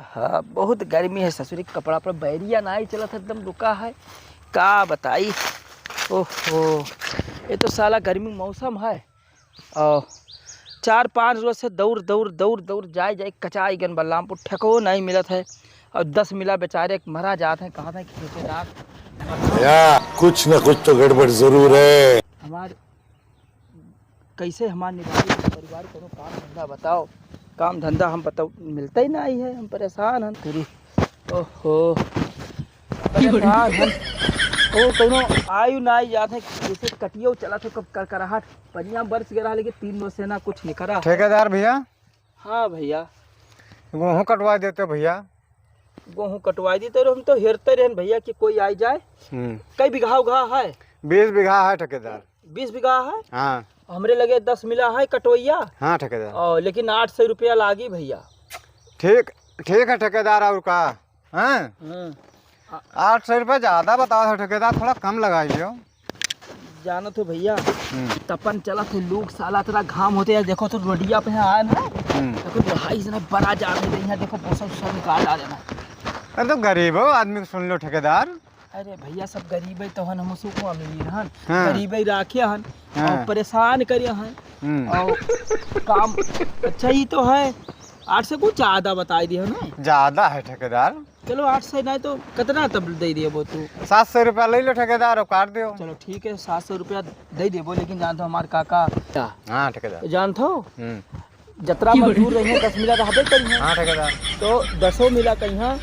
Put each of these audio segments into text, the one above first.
हाँ बहुत गर्मी है ससुरी, कपड़ा पर बैरिया ना ही चला था, एकदम रुका है का बताई। ओहो ये तो साला गर्मी मौसम है और 4-5 रोज से दौड़ दौड़ दौड़ दौड़ जाए जाए कचाई गन बलरामपुर ठको नहीं मिलत है और 10 मिला बेचारे मरा जाते हैं। कहाँ था ठेकेदार भैया कुछ न कुछ तो गड़बड़ जरूर है। हमारे कैसे हमारे निभाई परिवार को काम धंधा बताओ, काम धंधा हम बताओ मिलता ही नहीं है, हम परेशान हैं पूरी। ओहो परेशान हैं ओ कौनो आयु ना ही जाते हैं, जैसे कटियो चला तो कब करकराहट पनिया बरस गया लेकिन 3 रोज से ना कुछ नहीं करा। ठेकेदार भैया, हाँ भैया गेहूँ कटवा देते भैया। गेहूँ कटवाई दी तो हम तो हेरते रहे भैया कि कोई आ जाए। कई बीघा उघा है? 20 बीघा है ठेकेदार। 20 बीघा है? हाँ हमरे लगे 10 मिला है कटवैया। हाँ ठेकेदार। और लेकिन 800 रुपया लागी भैया। ठीक ठीक है ठेकेदार, और का हाँ 800 रुपये ज़्यादा बताओ था ठेकेदार, थोड़ा कम लगाइए। जाना तो भैया तपन चला थे लोग साला तेरा घाम होते हैं, देखो तो रोडिया पे आए ना देखो दहाई से बड़ा जा रहे हैं, देखो पोसा सब निकाल आ रहे हैं। अरे तो गरीब हो आदमी को सुन लो ठेकेदार। अरे भैया सब गरीब तो हन, हम उसको अमीर हन हाँ। गरीब राखे हन और परेशान करे हन और काम अच्छा ही तो है। 800 कुछ ज़्यादा बता दिया ना? ज़्यादा है ठेकेदार। चलो 800 नहीं तो कितना तब दे दिए वो तू? 700 रुपया ले लो ठेकेदार और काट दो। चलो ठीक है 700 रुपया दे दे वो, लेकिन जानते हो हमारे काका हाँ ठेकेदार जानते हो जतरा मजदूर रही है 10 मिला रहते कहीं। हाँ ठेकेदार तो 10 मिला कहीं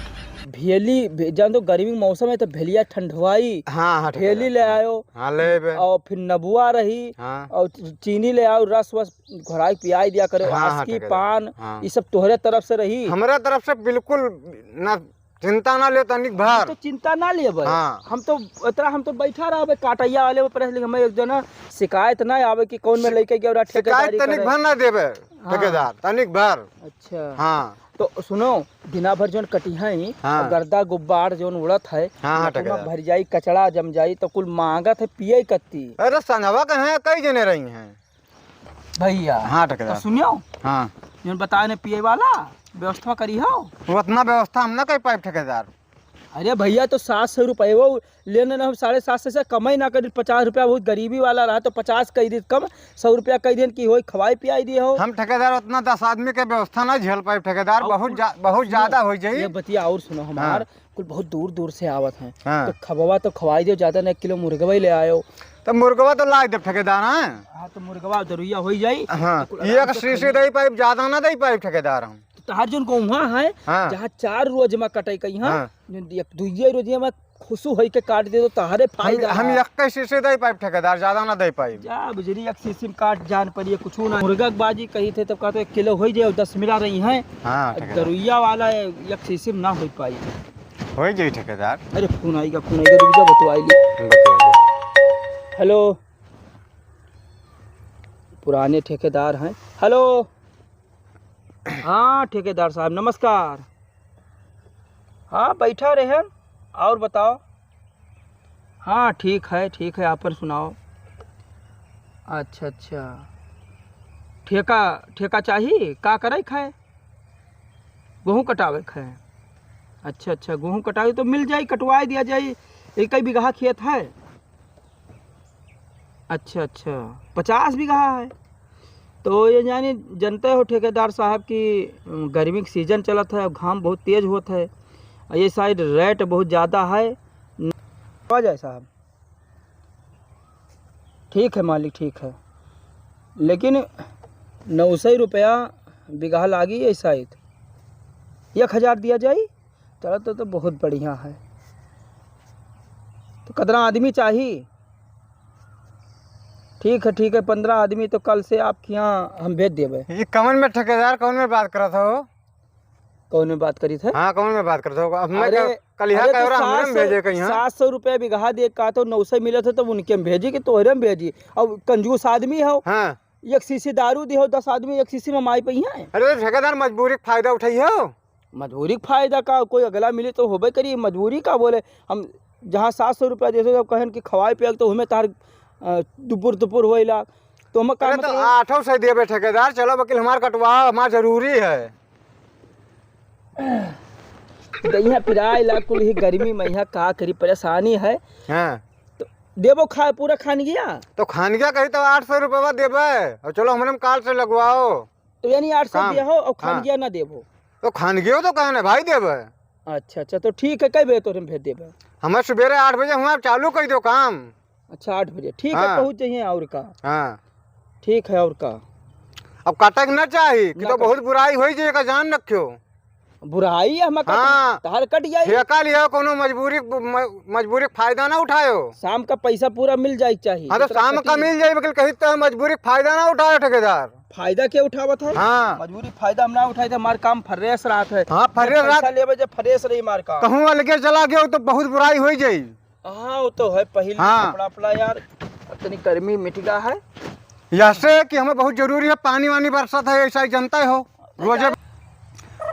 भेली जान तो गर्मी के मौसम है तो भेलिया ठंडवाई। हाँ हाँ भेली ले आयो। हाँ ले और फिर नबुआ रही। हाँ। और चीनी ले आओ, रस वस घोराई पियाई दिया करो। हाँ, आसकी पान हाँ। ये सब तोहरे तरफ से रही। हमारे तरफ से बिल्कुल ना, चिंता ना ले तनिक भर। तो चिंता ना लिए हाँ। हम तो इतना हम तो बैठा रहा काटैया वाले ऊपर, हमें एक जना शिकायत ना आवे कि कौन में लेके गया ठेकेदारी तनिक भर ना देवे ठेकेदार, तनिक भर। अच्छा हाँ तो सुनो दिना भर जोन कटी है हाँ। गर्दा गुब्बार जोन उड़त है हाँ, भर जाई कचड़ा जम जाई तो कुल मांगत है पिए कत्ती। अरे संगवा कहे कई जने रही हैं भैया। हाँ ठेकेदार तो सुनियो हाँ जोन बताए ने पिए वाला व्यवस्था करी हो। उतना व्यवस्था हम ना कर पाए ठेकेदार। अरे भैया तो 700 रुपये वो लेने ना, हम 750 से कमाई ना करी। 50 रुपया बहुत गरीबी वाला रहा तो 50 कही दी कम, 100 रुपया कही दिन की हो खवाई पियाई दिए हो। हम ठेकेदार उतना 10 आदमी के व्यवस्था ना झेल पाए ठेकेदार, बहुत ज्यादा हो जाए। ये बतिया और सुनो हमार कुल बहुत दूर दूर से आवत हैं हाँ। तो खबवा तो खवाई दियो, ज्यादा ना 1 किलो मुर्गवा ही ले आयो। तो मुर्गवा तो ला दे ठेकेदार। हाँ तो मुर्गवा दरुइया हो जाई। हाँ एक शीशी दे पाइप ज्यादा ना दे पाइप ठेकेदार हम। तहार जोन को वहाँ है हाँ। जहाँ 4 रोज में कटाई कहीं हाँ। एक दुइये रोज में खुशू होई के काट दे तो तहारे फायदा। हम एक शीशी दे पाइप ठेकेदार, ज्यादा ना दे पाइप। जा बुझरी एक शीशी में काट जान पर ये कुछ ना मुर्गा की बाजी कही थे तब कहते 1 किलो हो जाए 10 मिला रही हैं। हाँ दरुइया वाला एक शीशी में ना हो पाई। हो जाए ठेकेदार। अरे फोन आएगा रुक जा बतवाई। हेलो पुराने ठेकेदार हैं। हेलो हाँ ठेकेदार साहब नमस्कार। हाँ बैठा रहे और बताओ। हाँ ठीक है आप सुनाओ। अच्छा अच्छा ठेका चाहिए का करे खाए गेहूँ कटावे खाए। अच्छा गेहूँ कटावे तो मिल जाए, कटवा दिया जाए। 1 बीघा खेत है? अच्छा 50 बीघा है। तो ये यानी जानते हो ठेकेदार साहब कि गर्मी का सीजन चलत है, घाम बहुत तेज होता है, ये साइड रेट बहुत ज़्यादा है। आ जाए साहब ठीक है मालिक ठीक है, लेकिन 900 रुपया बीघा लागी ये साइड। 1000 दिया जाए चलो तो बहुत बढ़िया है। तो कितना आदमी चाहिए? ठीक है 15 आदमी तो कल से आपके यहाँ हम भेज देवे। ये कौन में ठेकेदार कौन में बात कर रहा था? कौन में बात करी थे? हाँ कौन में बात करते हो? अरे कल यहाँ कह रहा हमने भेजे कहीं। 700 रुपया बीघा दे का तो 900 मिले थे तो उनके में भेजी कि तोहरे में भेजी। अब कंजूस आदमी हो। हाँ। 1 शीशी दारू दी हो 10 आदमी 1 शीशी में माई पई है। अरे ठेकेदार मजबूरी का फायदा उठाई हो। मजबूरी का फायदा का कोई अगला मिले तो होबे करी, मजबूरी का बोले हम जहाँ 700 रुपया देते तो कहन कि खवाए पिया तो हमें तार दुपुर होइला तो हम का मतलब 800 से देवे ठेकेदार। चलो वकील हमार कटवा हमार जरूरी है। दहिया पिराए ला कुल ही गर्मी में यहाँ का करी परेशानी है। हाँ तो देबो खा पूरा खान गया तो खानगिया कही तो 800 रुपया देबे और चलो हमने कार्ड से लगवाओ। तो यानी 800 काम। दिया हो और खान हाँ। गया ना देबो। तो खानगियो तो कहने भाई देबे। अच्छा अच्छा तो ठीक है, कई बजे तो भेज देबे। हमें सवेरे 8 बजे हुआ चालू कर दो काम। अच्छा 8 बजे ठीक है, हाँ। पहुँच जाइए। और का हाँ ठीक है। और का अब कटक न चाहिए कि ना तो कट- बहुत बुराई हो जाएगा, जान रखियो। बुराई है हम हाँ। तार कट जाए। ठेका लियो कोनो मजबूरी फायदा ना उठायो। शाम का पैसा पूरा मिल जाए चाहिए। हाँ तो जितना शाम का कटी- मिल जाए बल्कि कहीं तो मजबूरी फायदा ना उठायो ठेकेदार। फायदा क्या उठावत है? हाँ मजबूरी फायदा हम ना उठाए थे, हमार काम फ्रेश रात है। हाँ फ्रेश जब रात- पैसा लेबे जब फ्रेश रही मार काम। कहूँ अलगे चला गया तो बहुत बुराई हो जाई। हाँ वो तो है पहले हाँ। कपड़ा अपना यार इतनी गर्मी मिट गया है। ऐसे कि हमें बहुत जरूरी है, पानी वानी बरसत है, ऐसा ही जनता हो रोजे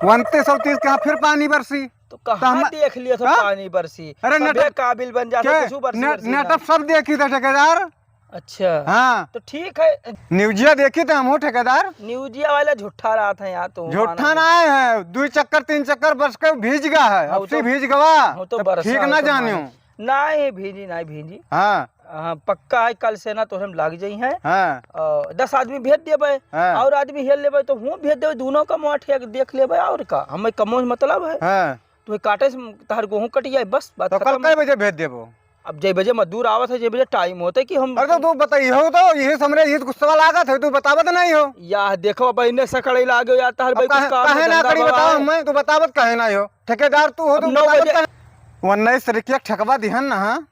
2930 के यहाँ फिर पानी बरसी। तो तो कहाँ हम- देख लिया तो हाँ? पानी बरसी। अरे सबे नेट- काबिल बन जाते क्या कुछ बरसी बरसी ना। नेटअप सब देखी थे ठेकेदार। अच्छा हाँ तो ठीक है। न्यूजिया देखी थे हम ठेकेदार। न्यूजिया वाला झूठा रहा था यहाँ तो। झूठा ना आए हैं, 2 चक्कर 3 चक्कर बरस के भीज गया है। हाँ, अब वो से तो- भीज गवा वो तो तब बरसा ठीक है ना तो जानियो। नहीं भेजी नहीं भेजी। हाँ हाँ पक्का है, कल से ना तो हम लाग जाई हैं। हाँ 10 आदमी भेज देबे हाँ। और आदमी हेल लेबे तो हूँ भेज देबे, दोनों का मुँह ठेक देख लेबे। और का हमें कमो से मतलब है। हाँ तो काटे से तहर गेहूं कट जाए बस बात तो कल खत्म कई है। बजे भेज देबो? अब जय बजे मजदूर आवत है, जय बजे टाइम होता है कि हम अरे तो तू बताइए हो तो यही समरे यही गुस्सा लागत है, तू बतावत नहीं हो। या देखो बहने से कड़े लागे या तहर भाई कुछ काम कहे ना धंधा करी बवा बताओ है। हमें, तू बतावत कहे ना हो। ठेकेदार तू हो, अब तू 9 बतावत बजे- कहे। 19 तारीख ठेकवा दिहन ना। हाँ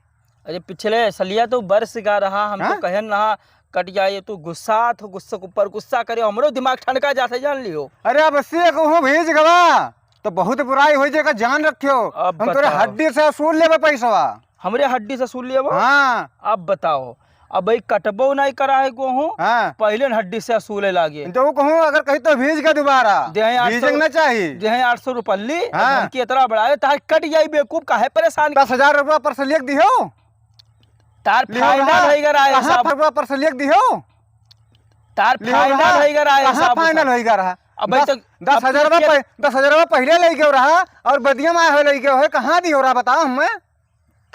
अरे पिछले सलिया तो बरस गा रहा, हम हाँ? तो कहन रहा कट जाए। तू गुस्सा तो गुस्से के ऊपर गुस्सा करे, हमरो दिमाग ठनका जाता है, जान लियो। अरे अब से कहूँ भेज गवा तो बहुत बुराई हो जाएगा, जान रखियो। अब हम तोरे बताओ। हड्डी से असूल लेबे पैसवा। हमरे हड्डी से सुन लियो। हाँ अब बताओ, अब भाई कटबो नहीं करा है गेहूं, हाँ पहले न हड्डी से असूले लागे। तो कहूँ अगर कहीं तो भेज के दोबारा दें 800 भेजंग ना चाहिए। जे है 800 रुपये हाँ। धमकी इतना बड़ा है, तार कट जाई बेवकूफ काहे परेशान। 10,000 रुपया पर से लिख दियो। तार लिहो फायदा रहा। नहीं करा है कहाँ साहब, रुपया पर से लिख दियो। तार लिहो फायदा रहा। नहीं करा है कहाँ साहब। फाइनल होएगा रहा? अब भाई तो 10,000 रुपया 10,000 रुपया पहले ले गयो रहा और बदिया में हो ले गयो है, कहाँ दियो रहा बताओ हमें।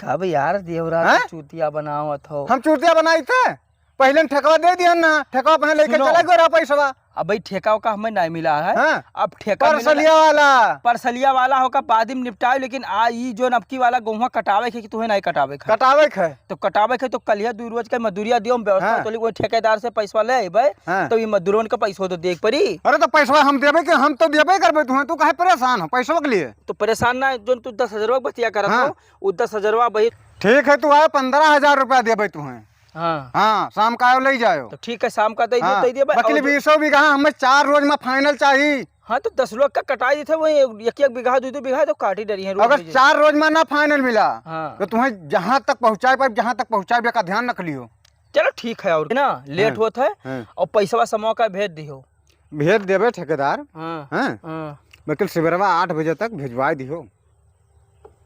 कब यार देवरा हैं? चूतिया बनावत हो। हम चूतिया बनाई थे, पहले ठेकवा दे दिया ना, ठेकवा पहले लेके सुनो। चला गयो रहा पैसवा। अब भाई ठेका का हमें नहीं मिला है। हाँ? अब ठेका परसलिया वाला परसलिया वाला होगा बाद में निपटाए, लेकिन ई जो नबकी वाला गेहूं कटावे के कि तुम्हें नहीं कटावे के कटावे है। तो कटावे के तो कलिया 2 रोज के मजदूरिया दियो व्यवस्था। हाँ। तो कोई ठेकेदार से पैसा ले अबे हाँ। तो ये मजदूरन का पैसा तो देख पड़ी। अरे तो पैसा हम देबे के, हम तो देबे करबे, तू काहे परेशान हो पैसवा के लिए। तो परेशान ना जो तू 10,000 बतिया करत हाँ। हो, वो 10,000 भाई। ठीक है तू आए 15,000 रुपया देबे तुम्हें। हाँ हाँ शाम का आओ ले जाओ। तो ठीक है, शाम का दे दियो हाँ, दे दियो भाई। बकली और जो- 20 बीघा हमें 4 रोज में फाइनल चाहिए। हाँ तो 10 लोग का कटाई देते वही 1-1 बीघा 2-2 बीघा तो काटी डरी है रोज अगर में। 4 रोज में ना फाइनल मिला हाँ। तो तुम्हें जहाँ तक पहुँचाए पाए, जहाँ तक पहुँचाए का ध्यान रख लियो। चलो ठीक है, और ना लेट होता है हाँ। और पैसा समय का भेज दियो। भेज देबे ठेकेदार। हाँ हाँ हाँ। बल्कि सवेरवा 8 बजे तक भेजवा दियो।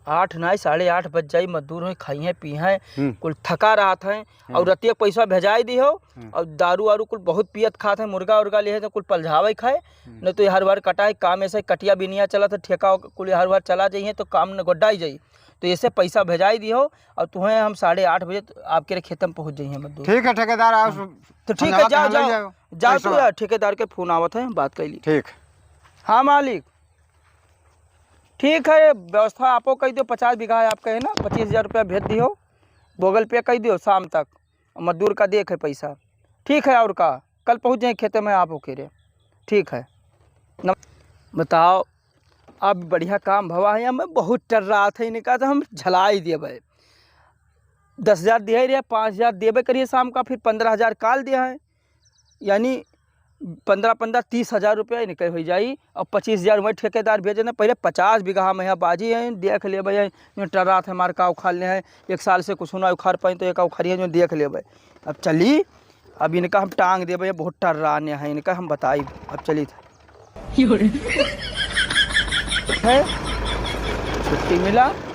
8 नहीं 8:30 बज जाई, मजदूर हो खाइए पिए हम्म। कुल थका रहा था और रतिया पैसा भेजाई दी हो। और दारू वारू कुल बहुत पियत खात है, मुर्गा उर्गा लिए तो कुल पलझावे खाए। नहीं तो हर बार कटाई काम ऐसे कटिया बिनिया चला तो ठेका कुल हर बार चला जाइए तो काम न गोड्डाई जाई। तो ऐसे पैसा भेजाई दी हो और तुम्हें हम 8:30 बजे आपके खेत में पहुँच जाइए मजदूर। ठीक है ठेकेदार आओ। तो ठीक है, जाओ जाओ जाओ तो यार ठेकेदार के फोन आवत है, बात कर ली। ठीक। हाँ मालिक ठीक है, व्यवस्था आपको कह दो। 50 बीघा है आपका है ना, 25,000 रुपया भेज दियो, गूगल पे कह दियो शाम तक। मजदूर का देख है पैसा, ठीक है। और का कल पहुँच जाए खेते में आप ओके रे, ठीक है। बताओ अब बढ़िया काम भवा है, हमें बहुत डर रहा था इन्हें कहा था हम झला ही दिए भाई। 10,000 दिए रहे, 5,000 देवे करिए शाम का, फिर 15,000 काल दिया है, यानी 15-15 30,000 रुपया निकल हो जाई। और 25,000 वही ठेकेदार भेजे ना। पहले 50 बीघा में यहाँ बाजी है, देख ले भाई जो टर्रा थे हमारे का उखाड़ ले हैं, 1 साल से कुछ ना उखाड़ पाए तो एक उखाड़िए जो देख ले भाई। अब चली, अब इनका हम टांग दे भाई, बहुत टर्रा आने हैं इनका हम बताई। अब चली है छुट्टी मिला।